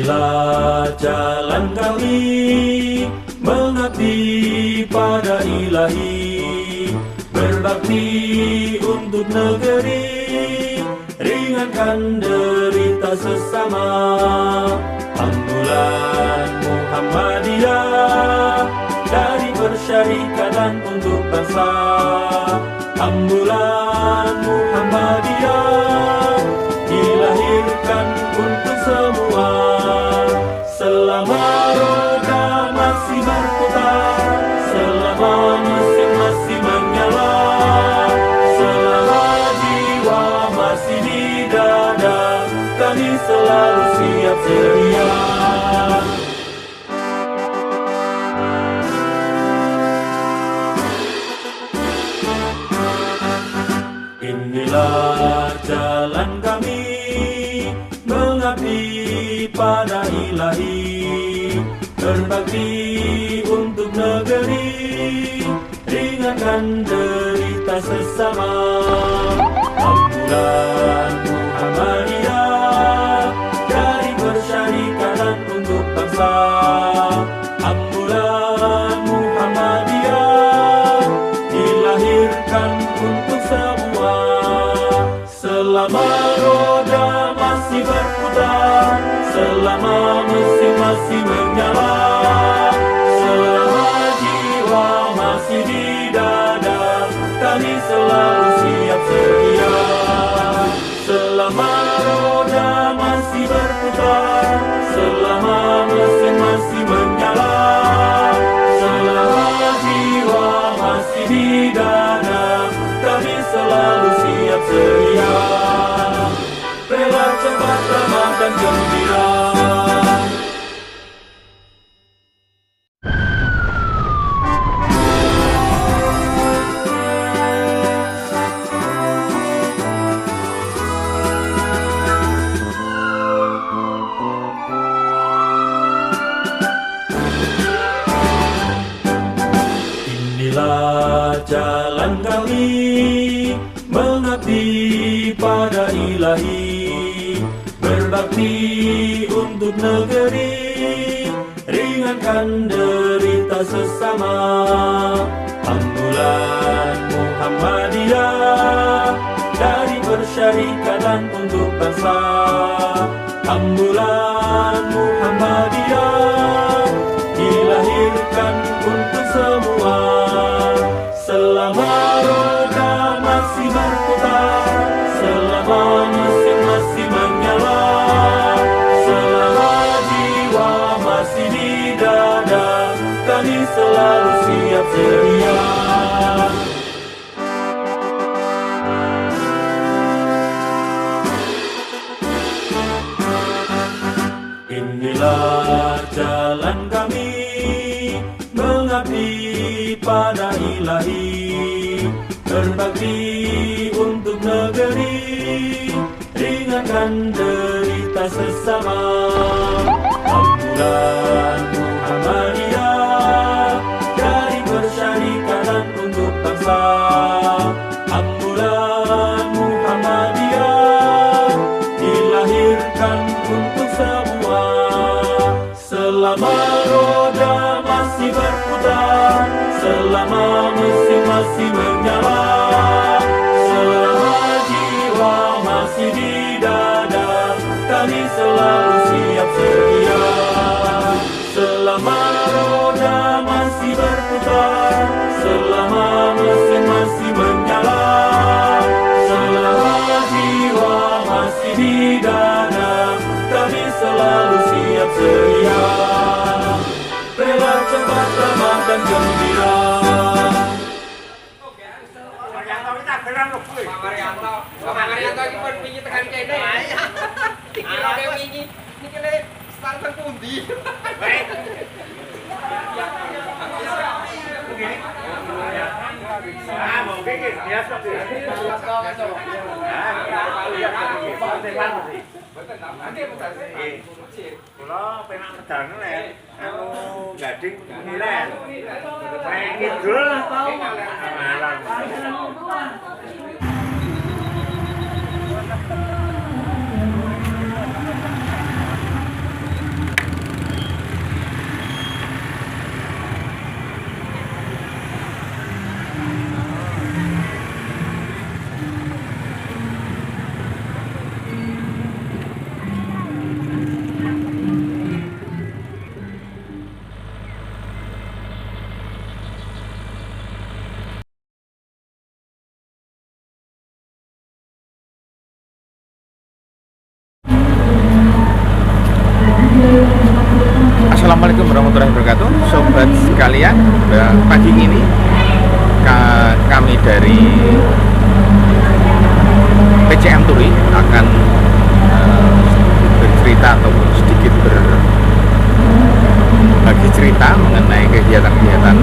Inilah jalan kami mengabdi pada Ilahi, berbakti untuk negeri, ringankan derita sesama. Ambulan Muhammadiyah dari persyarikatan untuk bangsa. Ambulan Muhammadiyah dilahirkan untuk semua. Selama roda masih berputar, selama mesin masih menyala, selama jiwa masih di dada, kami selalu siap sedia. Inilah jalan kami mengabdi pada Ilahi, berbakti untuk negeri, ringankan derita sesama. Ambulan Muhammadiyah dari persyarikatan untuk bangsa. Ambulan Muhammadiyah dilahirkan untuk semua. Selama roda masih berputar, selama mesin masih menyala, selama jiwa masih di dada, kami selalu siap sedia. Selama roda masih berputar, selama mesin masih menyala, selama jiwa masih di dada, kami selalu siap sedia. Rela cepat, ramah dan gembira. Inilah jalan kami mengabdi pada Ilahi, berbakti untuk negeri, ringankan derita sesama. Ambulan Muhammadiyah dari persyarikatan untuk bangsa. Ambulan Muhammadiyah dilahirkan untuk semua. Selama roda masih berputar, selama mesin masih menyala, selama jiwa masih di dada, kami selalu siap sedia. Inilah jalan kami mengabdi pada Ilahi, berbakti untuk negeri, ringankan derita sesama. Ambulan Muhammadiyah dari persyarikatan untuk bangsa. Ambulan Muhammadiyah dilahirkan untuk semua. Selama roda masih berputar, selama mesin masih menyala, selama jiwa masih di dada, kami selalu siap sedia. Selama roda masih berputar, selama mesin masih menyala, selama jiwa masih di dada, kami selalu siap sedia. Rela cepat, ramah dan gembira. Pak Marianto iki pun pingi tekan kene. Iki lho wingi niki le start teng pundi. Ah, mau pikir biasa sih. Kula penak medal lek anu gading nilai. Pengen kidul tau. Assalamualaikum warahmatullahi wabarakatuh, sobat sekalian. Pagi ini kami dari PCM Turi akan bercerita ataupun sedikit berbagi cerita mengenai kegiatan-kegiatan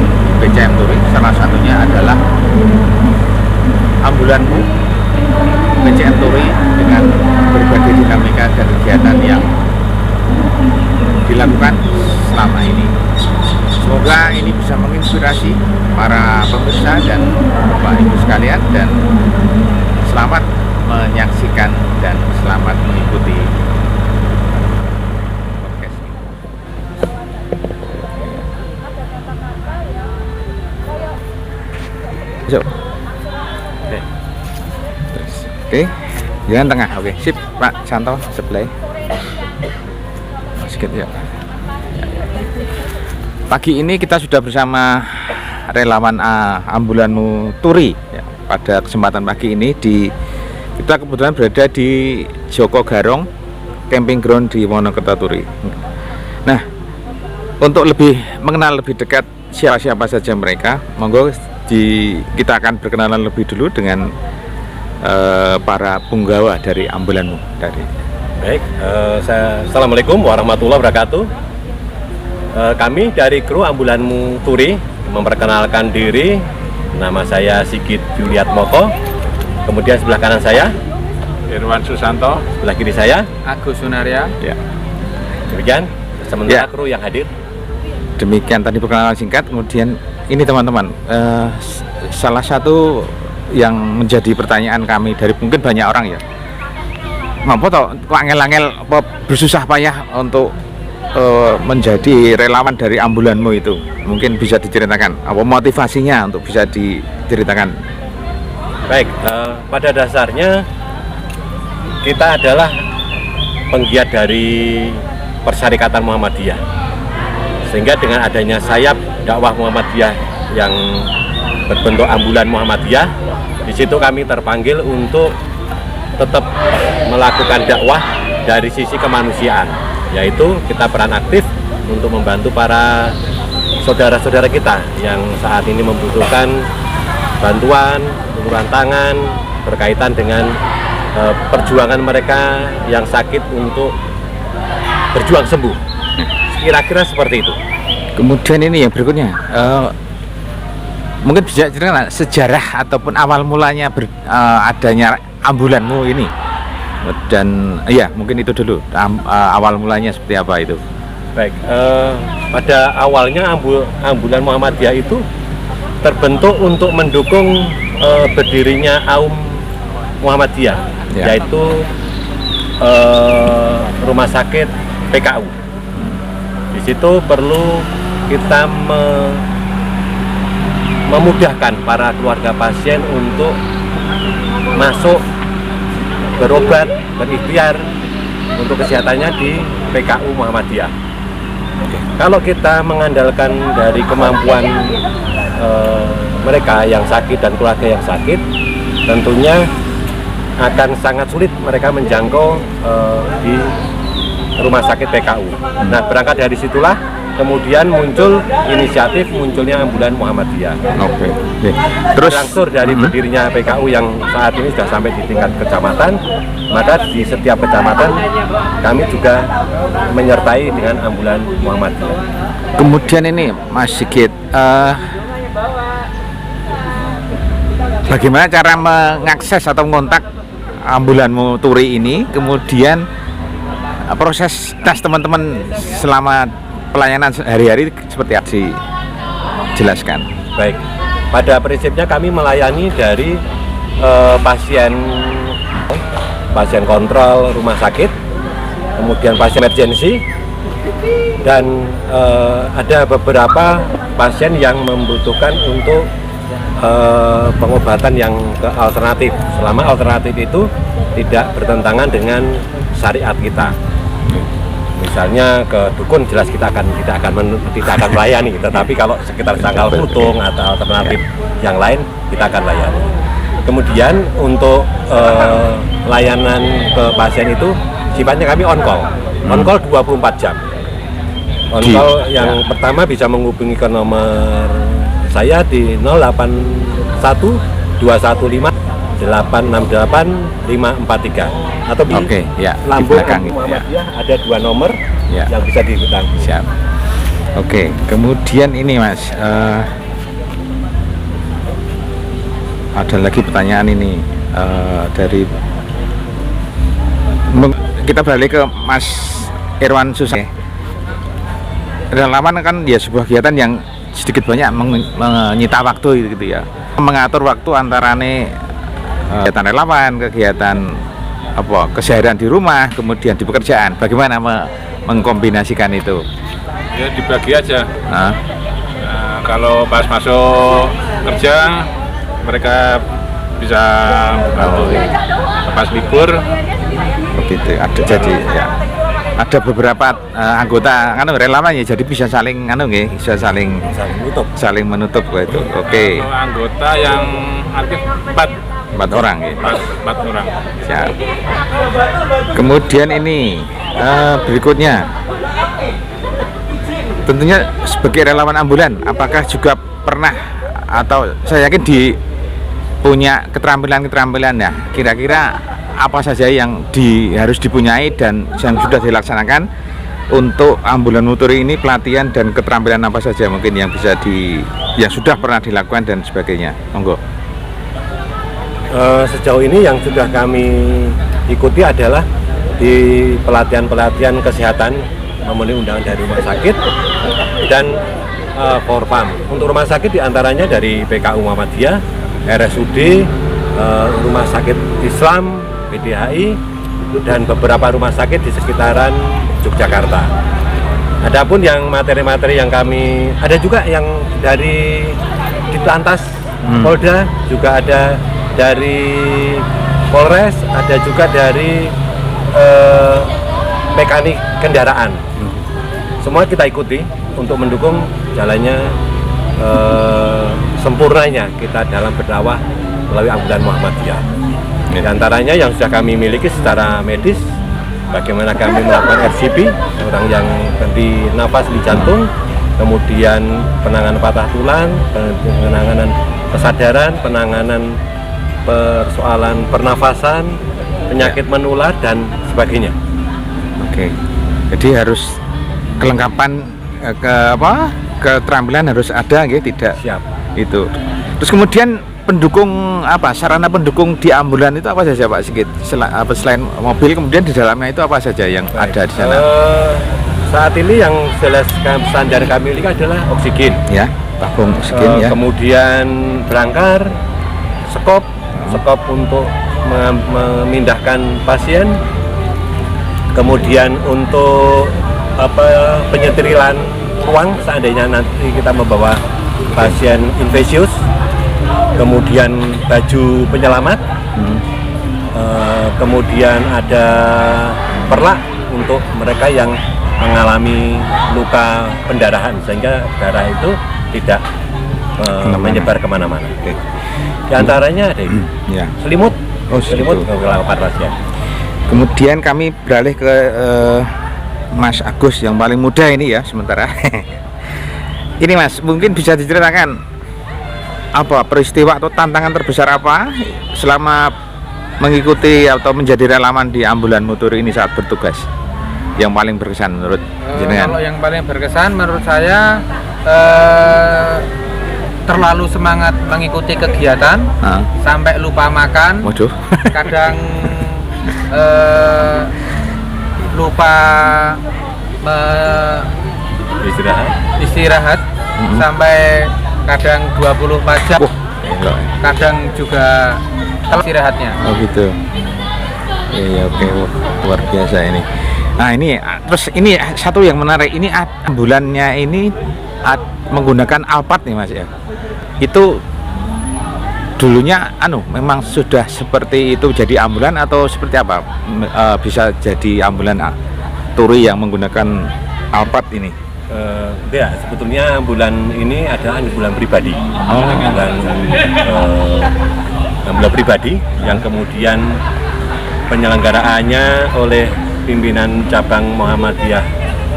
PCM Turi. Salah satunya adalah ambulanmu PCM Turi dengan berbagai dinamika dan kegiatan yang dilakukan selama ini. Semoga ini bisa menginspirasi para pemirsa dan Bapak Ibu sekalian, dan selamat menyaksikan dan selamat mengikuti podcast ini. Masuk. Oke, jangan tengah. Oke, sip Pak Santo sebelah. Sedikit ya. Pagi ini kita sudah bersama relawan ambulanmu Turi ya. Pada kesempatan pagi ini kita kebetulan berada di Joko Garong camping ground di Wonokerto Turi. Nah, untuk lebih mengenal lebih dekat siapa saja mereka, monggo kita akan berkenalan lebih dulu dengan para punggawa dari ambulanmu dari. Baik, Assalamualaikum warahmatullahi wabarakatuh. Kami dari kru ambulanmu Turi memperkenalkan diri. Nama saya Sigit Juliat Moko. Kemudian sebelah kanan saya Irwan Susanto, sebelah kiri saya Agus Sunaria. Ya. Demikian sementara Ya. kru yang hadir. Demikian tadi perkenalan singkat. Kemudian ini teman-teman, salah satu yang menjadi pertanyaan kami dari mungkin banyak orang ya, ngapa toh kok angel-angel apa bersusah payah untuk menjadi relawan dari ambulanmu itu? Mungkin bisa diceritakan apa motivasinya untuk bisa diceritakan. Baik, pada dasarnya kita adalah penggiat dari Persyarikatan Muhammadiyah, sehingga dengan adanya sayap dakwah Muhammadiyah yang berbentuk ambulan Muhammadiyah, di situ kami terpanggil untuk tetap melakukan dakwah dari sisi kemanusiaan, yaitu kita peran aktif untuk membantu para saudara-saudara kita yang saat ini membutuhkan bantuan, uluran tangan berkaitan dengan perjuangan mereka yang sakit untuk berjuang sembuh. Kira-kira seperti itu. Kemudian ini yang berikutnya, mungkin bisa cerita sejarah ataupun awal mulanya adanya ambulanmu ini, dan ya mungkin itu dulu awal mulanya seperti apa itu. Baik, pada awalnya ambulan Muhammadiyah itu terbentuk untuk mendukung berdirinya Aum Muhammadiyah, Ya. yaitu rumah sakit PKU. Di situ perlu kita memudahkan para keluarga pasien untuk masuk berobat, berikhtiar untuk kesehatannya di PKU Muhammadiyah. Kalau kita mengandalkan dari kemampuan mereka yang sakit dan keluarga yang sakit, tentunya akan sangat sulit mereka menjangkau di rumah sakit PKU. Nah, berangkat dari situlah kemudian muncul inisiatif munculnya ambulan Muhammadiyah. Oke. Terus Berangsur dari berdirinya PKU yang saat ini sudah sampai di tingkat kecamatan, maka di setiap kecamatan kami juga menyertai dengan ambulan Muhammadiyah. kemudian ini Mas Sigit, bagaimana cara mengakses atau mengontak ambulanmu Turi ini? Kemudian proses tes teman-teman selama pelayanan sehari-hari seperti apa dijelaskan? Baik, pada prinsipnya kami melayani dari pasien kontrol rumah sakit, kemudian pasien emergensi, dan ada beberapa pasien yang membutuhkan untuk pengobatan yang alternatif, selama alternatif itu tidak bertentangan dengan syariat kita. Misalnya ke dukun, jelas kita tidak akan melayani, tetapi kalau sekitar sangkal putung atau alternatif yang lain kita akan layani. Kemudian untuk layanan ke pasien itu sifatnya kami on call 24 jam. On-call yang pertama bisa menghubungi ke nomor saya di 081 215 868 543 atau di Lambung Muhammadiyah ada 2 nomor yang bisa dihutang. Siap. Oke, kemudian ini Mas, ada lagi pertanyaan ini dari kita beralih ke Mas Irwan Susah. Relawan kan ya sebuah kegiatan yang sedikit banyak menyita waktu gitu ya, mengatur waktu antarane kegiatan relawan, kegiatan keseharian di rumah, kemudian di pekerjaan. Bagaimana mengkombinasikan itu? Ya dibagi aja. Nah, kalau pas masuk kerja mereka bisa bantu. Pas libur begitu. Ada jadi ya. Ada beberapa anggota relawan ya, jadi bisa saling bisa saling menutup itu. Oke. Kalau anggota yang aktif 4 orang ya. 4 orang. Siap. Kemudian ini berikutnya, tentunya sebagai relawan ambulan, apakah juga pernah atau saya yakin punya keterampilan ya, kira-kira apa saja yang harus dipunyai dan yang sudah dilaksanakan untuk ambulan muturi ini, pelatihan dan keterampilan apa saja mungkin yang bisa yang sudah pernah dilakukan dan sebagainya. Monggo. Sejauh ini yang sudah kami ikuti adalah di pelatihan kesehatan memenuhi undangan dari rumah sakit dan Korpam. Untuk rumah sakit diantaranya dari PKU Muhammadiyah, RSUD, Rumah Sakit Islam, PDHI, dan beberapa rumah sakit di sekitaran Yogyakarta. Adapun yang materi-materi yang kami, ada juga yang dari Ditlantas Polda, juga ada dari Polres, ada juga dari mekanik kendaraan. Semua kita ikuti untuk mendukung jalannya sempurnanya kita dalam berdakwah melalui ambulan Muhammadiyah. Di antaranya yang sudah kami miliki secara medis, bagaimana kami melakukan RCP, orang yang berhenti nafas di jantung, kemudian penanganan patah tulang, penanganan kesadaran, penanganan persoalan pernafasan, penyakit menular dan sebagainya. Oke, jadi harus kelengkapan keterampilan harus ada, tidak? Siap. Itu. Terus kemudian pendukung sarana pendukung di ambulan itu apa saja Pak Sigit? Selain mobil, kemudian di dalamnya itu apa saja yang ada di sana? Saat ini yang jelas standar kami miliki adalah oksigen. Ya, tabung oksigen ya. Kemudian berangkar, skop untuk memindahkan pasien. Kemudian untuk penyetrilan ruang seandainya nanti kita membawa pasien infeksius. Kemudian baju penyelamat, kemudian ada perlak untuk mereka yang mengalami luka pendarahan sehingga darah itu tidak menyebar kemana-mana. Di antaranya ada selimut, selimut untuk pasien. Kemudian kami beralih ke Mas Agus yang paling muda ini ya sementara. Ini Mas, mungkin bisa diceritakan apa peristiwa atau tantangan terbesar apa selama mengikuti atau menjadi relawan di ambulan muturi ini saat bertugas, yang paling berkesan menurut jenengan? Kalau yang paling berkesan menurut saya terlalu semangat mengikuti kegiatan sampai lupa makan. Waduh. Kadang lupa istirahat sampai kadang 24 jam. Kadang juga istirahatnya. Oh gitu. Iya, oke. Luar biasa ini. Nah ini terus ini satu yang menarik, ini ambulannya ini menggunakan Alphard nih Mas ya. Itu dulunya memang sudah seperti itu jadi ambulan atau seperti apa bisa jadi ambulan turi yang menggunakan Alphard ini? Ya, sebetulnya ambulan ini adalah ambulan pribadi. Ambulan pribadi yang kemudian penyelenggaraannya oleh pimpinan cabang Muhammadiyah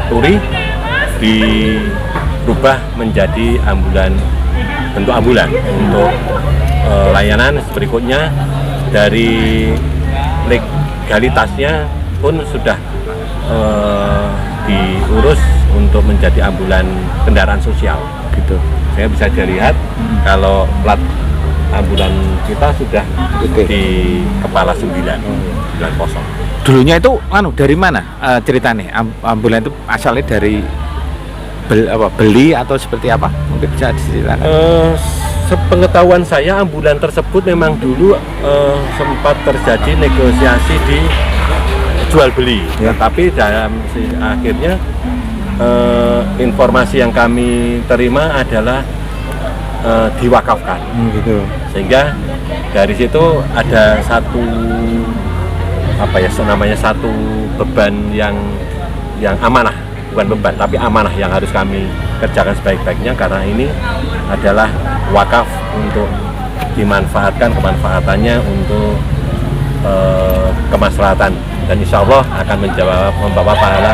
Turi dirubah menjadi bentuk ambulan untuk layanan berikutnya. Dari legalitasnya pun sudah diurus untuk menjadi ambulan kendaraan sosial gitu. Saya bisa dilihat kalau plat ambulan kita sudah di kepala 990. Dulunya itu dari mana ceritanya ambulan itu asalnya dari beli atau seperti apa? Mungkin bisa diceritakan. Sepengetahuan saya ambulan tersebut memang dulu sempat terjadi negosiasi di jual beli, ya. Tapi dalam akhirnya informasi yang kami terima adalah diwakafkan, gitu. Sehingga dari situ ada satu satu beban yang amanah, bukan beban tapi amanah yang harus kami kerjakan sebaik-baiknya, karena ini adalah wakaf untuk dimanfaatkan, kemanfaatannya untuk kemaslahatan, dan insya Allah akan membawa pahala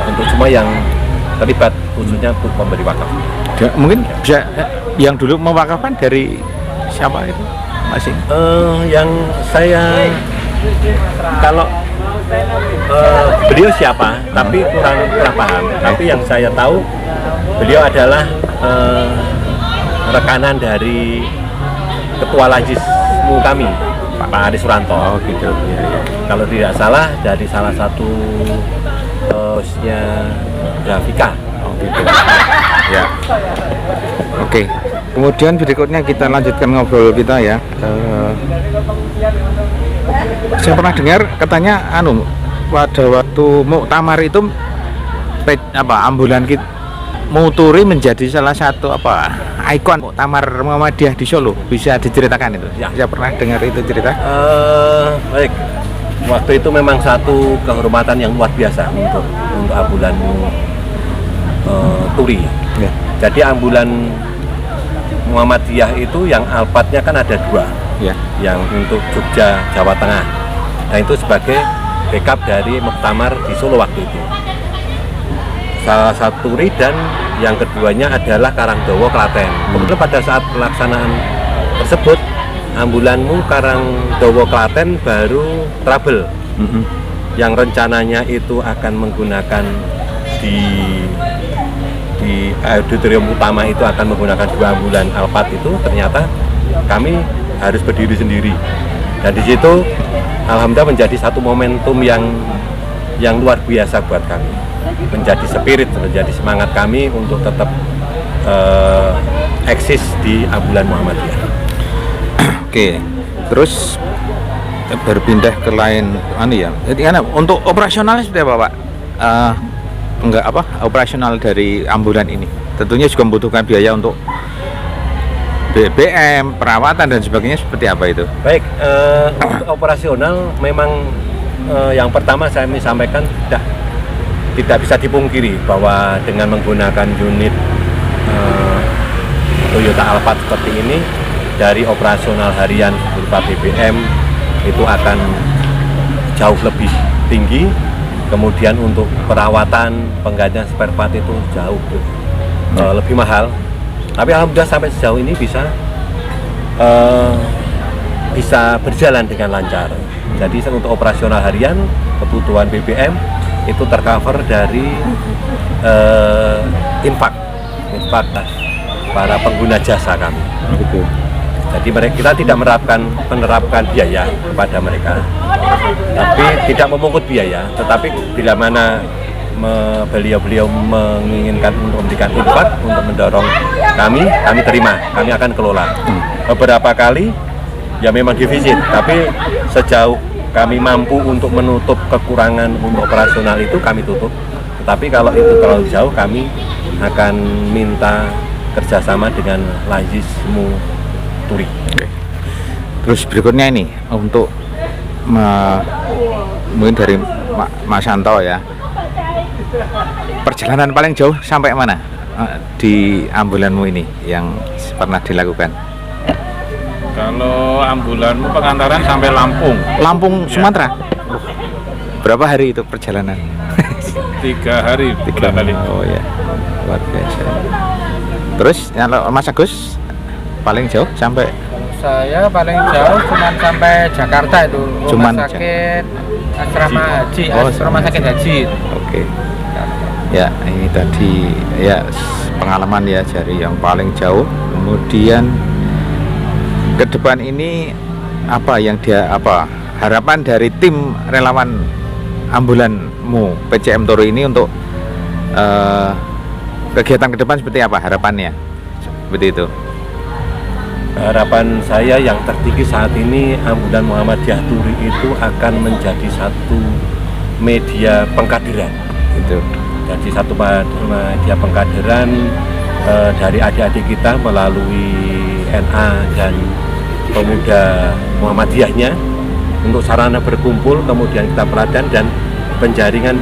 untuk semua yang terlibat, khususnya untuk pemberi wakaf. Mungkin bisa yang dulu mewakafkan dari siapa itu masih? Yang saya kalau beliau siapa, tapi kurang paham. Tapi yang saya tahu beliau adalah rekanan dari ketua Lajismu kami, Pak Ari Suranto. Oh gitu. Ya. Kalau tidak salah dari salah satu bosnya Grafika. Oh gitu. Ya. Oke. Kemudian berikutnya kita lanjutkan ngobrol kita ya. Saya pernah dengar katanya pada waktu muktamar itu ambulan kita Muturi menjadi salah satu ikon muktamar Muhammadiyah di Solo. Bisa diceritakan itu? Ya. Saya pernah dengar itu cerita. Baik. Waktu itu memang satu kehormatan yang luar biasa untuk ambulan Turi. Ya. Jadi ambulan Muhammadiyah itu yang alpatnya kan ada 2, ya. Yang untuk Jogja, Jawa Tengah. Nah itu sebagai backup dari muktamar di Solo waktu itu. Salah satu Turi dan yang keduanya adalah Karangdowo, Klaten. Kemudian pada saat pelaksanaan tersebut, ambulanmu Karangdowo, Klaten baru trouble. Yang rencananya itu akan menggunakan di auditorium utama itu akan menggunakan 2 ambulan alpat itu, ternyata kami harus berdiri sendiri. Dan di situ alhamdulillah menjadi satu momentum yang luar biasa buat kami. Menjadi spirit, menjadi semangat kami untuk tetap eksis di ambulan Muhammadiyah. Oke. Terus berpindah ke lain Jadi untuk operasionalnya seperti apa, Pak? Operasional dari ambulan ini tentunya juga membutuhkan biaya untuk BBM, perawatan dan sebagainya, seperti apa itu? Baik, untuk operasional memang yang pertama saya sampaikan tidak bisa dipungkiri bahwa dengan menggunakan unit Toyota Alphard seperti ini, dari operasional harian berupa BBM itu akan jauh lebih tinggi. Kemudian untuk perawatan, penggantian spare part itu jauh lebih mahal. Tapi alhamdulillah sampai sejauh ini bisa berjalan dengan lancar. Jadi untuk operasional harian, kebutuhan BBM itu tercover dari infak para pengguna jasa kami. Jadi kita tidak menerapkan biaya kepada mereka, tapi tidak memungut biaya. Tetapi bila mana beliau menginginkan untuk memberikan infak untuk mendorong kami terima, kami akan kelola. Beberapa kali ya memang defisit, tapi sejauh kami mampu untuk menutup kekurangan untuk operasional itu kami tutup. Tetapi kalau itu terlalu jauh, kami akan minta kerjasama dengan Lajismu Turi. Oke. Terus berikutnya ini untuk mungkin dari Mas Santo ya, perjalanan paling jauh sampai mana di ambulanmu ini yang pernah dilakukan? Kalau ambulanmu pengantaran sampai Lampung. Lampung, Sumatera. Berapa hari itu perjalanan? 3 hari 3 pulang balik. Oh ya, luar biasa. Terus kalau Mas Agus paling jauh sampai Saya paling jauh cuma sampai Jakarta itu, Cuman rumah sakit asrama haji, Oh, rumah sakit haji. oke. Ya, ini tadi ya pengalaman ya dari yang paling jauh. Kemudian ke depan ini apa yang harapan dari tim relawan ambulanmu PCM Turi ini untuk kegiatan ke depan seperti apa harapannya? Seperti itu. Harapan saya yang tertinggi saat ini Ambulan Muhammadiyah Turi itu akan menjadi satu media pengkaderan. Itu. Jadi satu media pengkaderan dari adik-adik kita melalui NA dan pemuda Muhammadiyahnya untuk sarana berkumpul, kemudian kita pelatihan dan penjaringan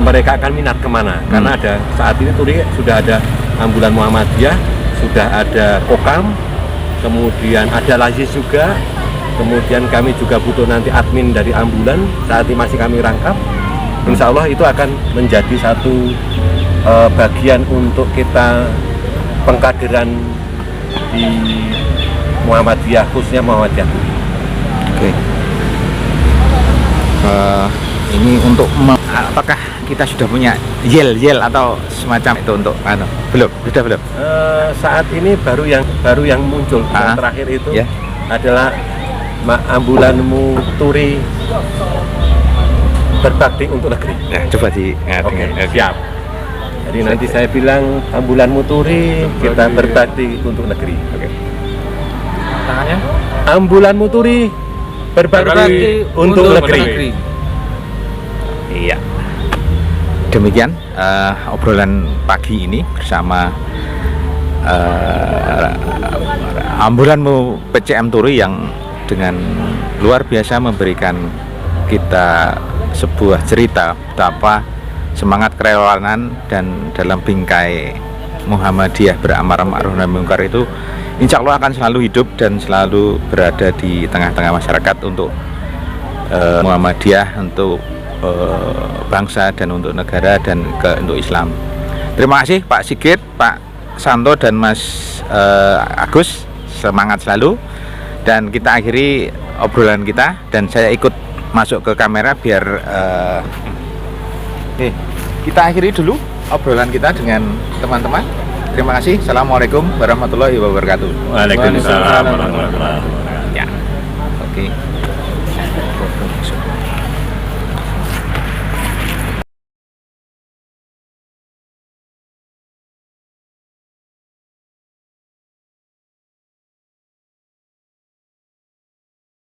mereka akan minat kemana. Karena ada saat ini Turi sudah ada Ambulan Muhammadiyah, sudah ada Kokam, kemudian ada Lazis juga, kemudian kami juga butuh nanti admin dari ambulan, saat ini masih kami rangkap. Insya Allah itu akan menjadi satu bagian untuk kita pengkaderan di Muhammadiyah, khususnya Muhammadiyah. Oke. Ini untuk apakah kita sudah punya yel atau semacam itu untuk belum? Sudah belum? Saat ini baru yang muncul yang terakhir itu ya. Adalah Ambulanmu Turi berbakti untuk negeri. Nah, coba di Oke, siap. Jadi nanti saya bilang Ambulanmu Turi kita berbakti untuk negeri. Oke. Tangannya? Ambulanmu Turi berbakti untuk negeri. Iya. Demikian obrolan pagi ini bersama ambulanmu PCM Turi yang dengan luar biasa memberikan kita sebuah cerita betapa semangat kerelawanan dan dalam bingkai Muhammadiyah beramar ma'ruf nahi mungkar itu insya Allah akan selalu hidup dan selalu berada di tengah-tengah masyarakat untuk Muhammadiyah, untuk bangsa dan untuk negara dan untuk Islam. Terima kasih Pak Sigit, Pak Santo dan Mas Agus, semangat selalu. Dan kita akhiri obrolan kita dan saya ikut masuk ke kamera biar kita akhiri dulu obrolan kita dengan teman-teman. Terima kasih. Assalamualaikum warahmatullahi wabarakatuh. Waalaikumsalam warahmatullahi wabarakatuh. Ya. Oke.